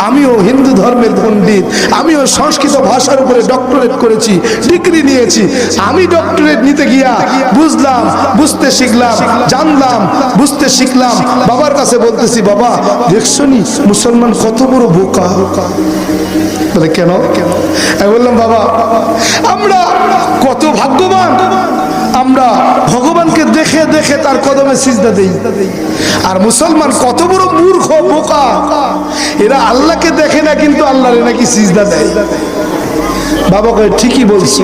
আমিও হিন্দু ধর্মের পণ্ডিত, আমিও সংস্কৃত ভাষার উপরে ডক্টরেট করেছি, ডিগ্রি নিয়েছি। আমি ডক্টরেট নিতে গিয়া বুঝলাম, বুঝতে শিখলাম, জানলাম, বুঝতে শিখলাম। বাবার কাছে বলতেছি, বাবা দেখছো নি মুসলমান কত বড় বোকা। বলে কেন? আমি বললাম, বাবা আমরা কত ভাগ্যবান, আমরা ভগবানকে দেখে দেখে তার কদমে সিজদা দেই। আর মুসলমান কত বড় মূর্খ বোকা, এরা আল্লাহকে দেখে না কিন্তু আল্লাহরে নাকি সিজদা দেয়। বাবা কয় ঠিকই বলছি,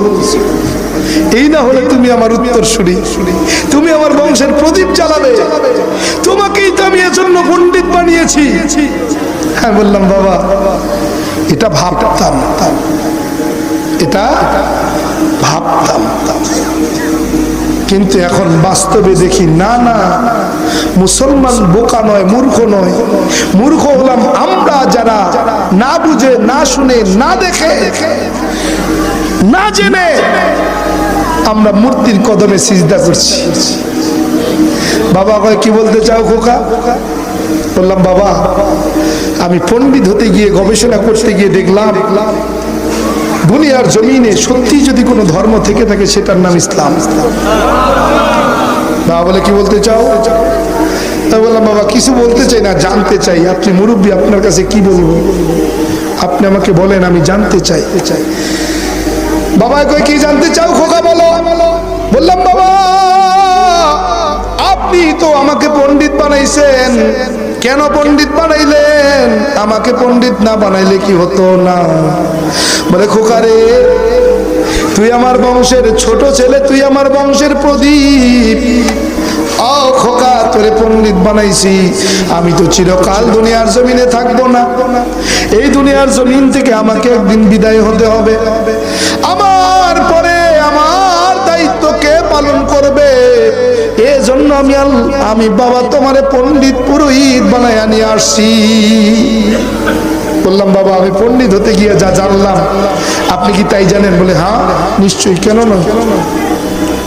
এই না হলে তুমি আমার উত্তর শুনি, তুমি আমার বংশের প্রদীপ জ্বালাবে, তোমাকেই তো আমি এজন্য পণ্ডিত বানিয়েছি। হ্যাঁ বললাম, বাবা এটা ভাবতাম, এটা ভাবতাম, কিন্তু এখন বাস্তবে দেখি না না, মুসলমান বোকা নয়, মূর্খ নয়। মূর্খ হলাম আমরা যারা না বুঝে, না শুনে, না দেখে, না জেনে আমরা মূর্তির কদমে সিজদা করছি। বাবা কয় কি বলতে চাও খোকা? বললাম, বাবা আমি পণ্ডিত হতে গিয়ে, গবেষণা করতে গিয়ে দেখলাম দুনিয়ার জমিনে সত্যি যদি কোনো ধর্ম থেকে থাকে সেটার নাম ইসলাম। বাবা বলে কি বলতে চাও? আমি বললাম, বাবা কিছু বলতে চাই না, জানতে চাই। আপনি মুরব্বী, আপনার কাছে কি বলবো, আপনি আমাকে বলেন, আমি জানতে চাই। বাবা কই কি জানতে চাও খোকা বলো? বললাম, বাবা আপনি তো আমাকে পণ্ডিত বানাইছেন, কেন পণ্ডিত বানাইলেন? আমাকে পণ্ডিত না বানাইলে কি হতো না? বলে খোকা রে, তুই আমার বংশের ছোট ছেলে, তুই আমার বংশের প্রদীপ। ও খোকা, তোরে পণ্ডিত বানাইছি, আমি তো চিরকাল দুনিয়ার জমিনে থাকবো না। এই দুনিয়ার জমিন থেকে আমাকে একদিন বিদায় হতে হবে। আমার পরে আমার দায়িত্ব কে পালন করবে? এজন্য আমি বাবা তোমারে পণ্ডিত পুরোহিত বানাইয়া নিয়ে আসছি। বললাম, বাবা আমি পণ্ডিত হতে গিয়ে যা জানলাম আপনি কি তাই জানেন? বলে হ্যাঁ নিশ্চয়ই, কেন নয়।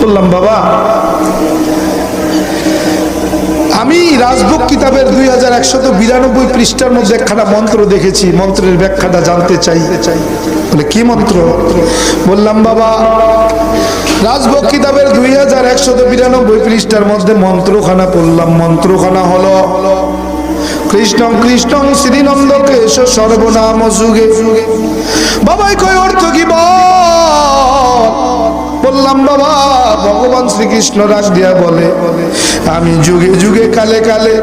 বললাম, বাবা আমি রাজভোগ কিতাবের 2192 পৃষ্ঠার মধ্যে একখানা মন্ত্র দেখেছি, মন্ত্রের ব্যাখ্যাটা জানতে চাই। বলে কি মন্ত্র? বললাম, বাবা রাজভোগ কিতাবের 2192 পৃষ্ঠার মধ্যে মন্ত্রখানা পড়লাম। মন্ত্রখানা হলো কৃষ্ণং কৃষ্ণং শ্রীনন্দ কেশ সর্বনাম যুগে। বাবাই কয় অর্থ কি বল? বললাম, বাবা ভগবান শ্রীকৃষ্ণ ডাক দিয়া বলে, আমি যুগে যুগে কালে কালে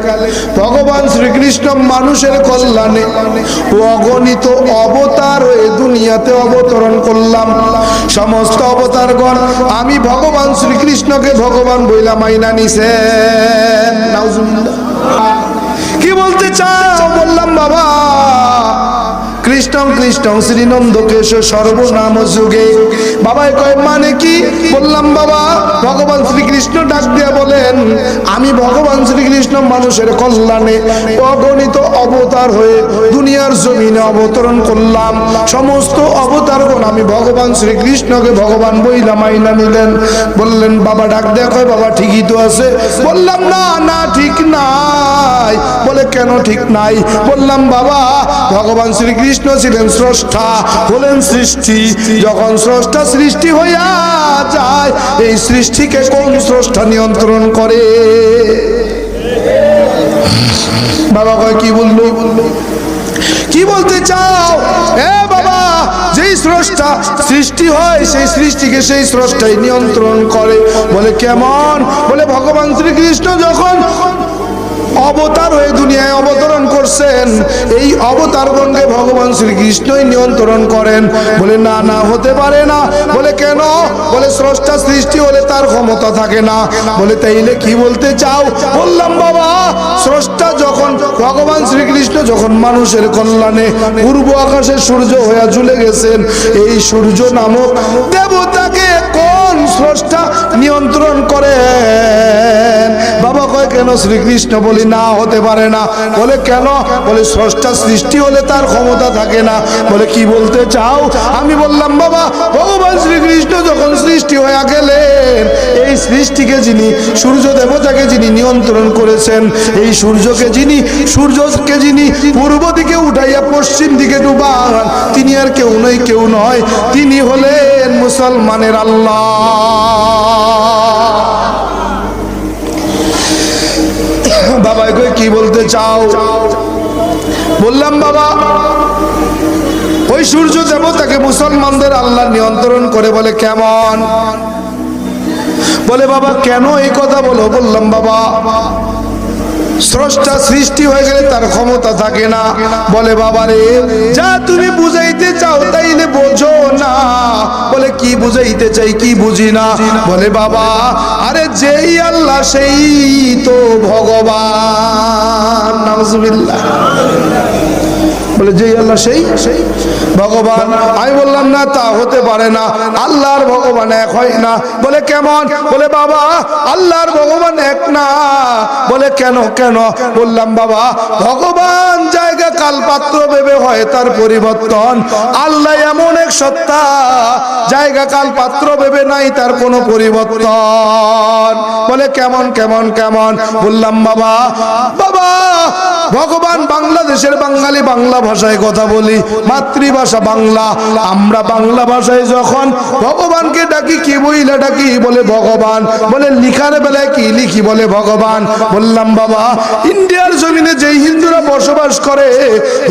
ভগবান শ্রীকৃষ্ণ মানুষের কল্যাণে অগণিত অবতার হয়ে দুনিয়াতে অবতরণ করলাম। সমস্ত অবতারগণ আমি ভগবান শ্রীকৃষ্ণকে ভগবান বইলা মাইনা নিছেন। নাউজুবিল্লাহ। কি বলতে চাও? বললাম, বাবা কৃষ্ণং কৃষ্ণং শ্রীনন্দ কেশ সর্বনাম যুগে। বাবাই কয় মানে কি? বললাম, বাবা ভগবান শ্রীকৃষ্ণ ডাক দিয়া বলেন, আমি ভগবান শ্রীকৃষ্ণ মানুষের কল্যাণে অগণিত অবতার হয়ে দুনিয়ার জমিনে অবতরণ করলাম। সমস্ত অবতারগণ আমি ভগবান শ্রীকৃষ্ণকে ভগবান বইলা মাইনা নিলেন। বললেন, বাবা ডাক দেয়া কয়, বাবা ঠিকই তো আছে। বললাম, না না ঠিক নাই। বলে কেন ঠিক নাই? বললাম, বাবা ভগবান শ্রীকৃষ্ণ ছিলেন স্রষ্টা, হলেন সৃষ্টি। যখন স্রষ্টা সৃষ্টি হইয়া যায়, এই সৃষ্টিকে কোন স্রষ্টা নিয়ন্ত্রণ করে? বাবা কয় কি বললো? কি বলতে চাও? এ বাবা যেই স্রষ্টা সৃষ্টি হয় সেই সৃষ্টিকে সেই স্রষ্টাই নিয়ন্ত্রণ করে। বলে কেমন? বলে ভগবান শ্রীকৃষ্ণ যখন অবতার হয়ে দুনিয়ায় অবতরণ করছেন, এই অবতারগণকে ভগবান শ্রীকৃষ্ণই নিয়ন্ত্রণ করেন। বলে না না হতে পারে না। বলে কেন? বলে স্রষ্টা সৃষ্টি হলে তার ক্ষমতা থাকে না। বলে তাইলে কি বলতে চাও? বললাম, বাবা স্রষ্টা যখন ভগবান শ্রীকৃষ্ণ যখন মানুষের কল্যাণে পূর্ব আকাশে সূর্য হয়ে ঝুলে গেছেন, এই সূর্য নামক দেবতাকে কোন কেমন স্রষ্টা নিয়ন্ত্রণ করেন? বাবা কয় কেন শ্রীকৃষ্ণ? বলি না, হতে পারে না। বলে কেন? বলে স্রষ্টা সৃষ্টি হলে তার ক্ষমতা থাকে না। বলে কি বলতে চাও? আমি বললাম বাবা, ভগবান শ্রীকৃষ্ণ যখন সৃষ্টি হয়ে গেলেন, এই সৃষ্টিকে যিনি, সূর্য দেবতাকে যিনি নিয়ন্ত্রণ করেছেন, এই সূর্যকে যিনি পূর্ব দিকে উঠাইয়া পশ্চিম দিকে ডুবান, তিনি আর কেউ নয়, তিনি হলেন মুসলমানের আল্লাহ। বাবা কি বলতে চাও? বললাম বাবা, ওই সূর্য দেবতাকে মুসলমানদের আল্লাহ নিয়ন্ত্রণ করে। বলে কেমন? বলে বাবা কেন এই কথা বলো? বললাম বাবা, স্রষ্টা সৃষ্টি হয়ে গেলে তার ক্ষমতা থাকে না। বলে বাবা রে, যা তুমি বুঝাইতে চাও তাইলে বোঝো না। বলে কি বুঝাইতে চাই, কি বুঝি না? বলে বাবা, আরে যেই আল্লাহ সেই তো ভগবান। নাউজুবিল্লাহ। বলে যেই আল্লাহ সেই ভগবান। আমি বললাম না, তা হতে পারে না, আল্লাহর ভগবান এক হয় না। বলে কেমন? বলে বাবা, আল্লাহর ভগবান এক না। বলে কেন? বললাম বাবা, ভগবান জায়গা কাল পাত্র ভেবে হয় তার পরিবর্তন। আল্লাহ এমন এক সত্তা, জায়গা কাল পাত্র ভেবে নাই তার কোনো পরিবর্তন। বলে কেমন? বললাম বাবা, ভগবান বাংলাদেশের বাঙালি, বাংলা ভাষায় কথা বলি, মাতৃভাষা বাংলা। আমরা বাংলা ভাষায় যখন ভগবানকে ডাকি, কি বইলা ডাকি? বলে ভগবান। বলে লিখার বেলায় কি লিখি? বলে ভগবান। বললাম বাবা, ইন্ডিয়ার জমিনে যেই হিন্দুরা বসবাস করে,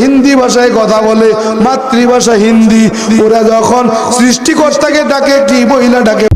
হিন্দি ভাষায় কথা বলে, মাতৃভাষা হিন্দি, ওরা যখন সৃষ্টিকর্তাকে ডাকে কি বইলা ডাকে?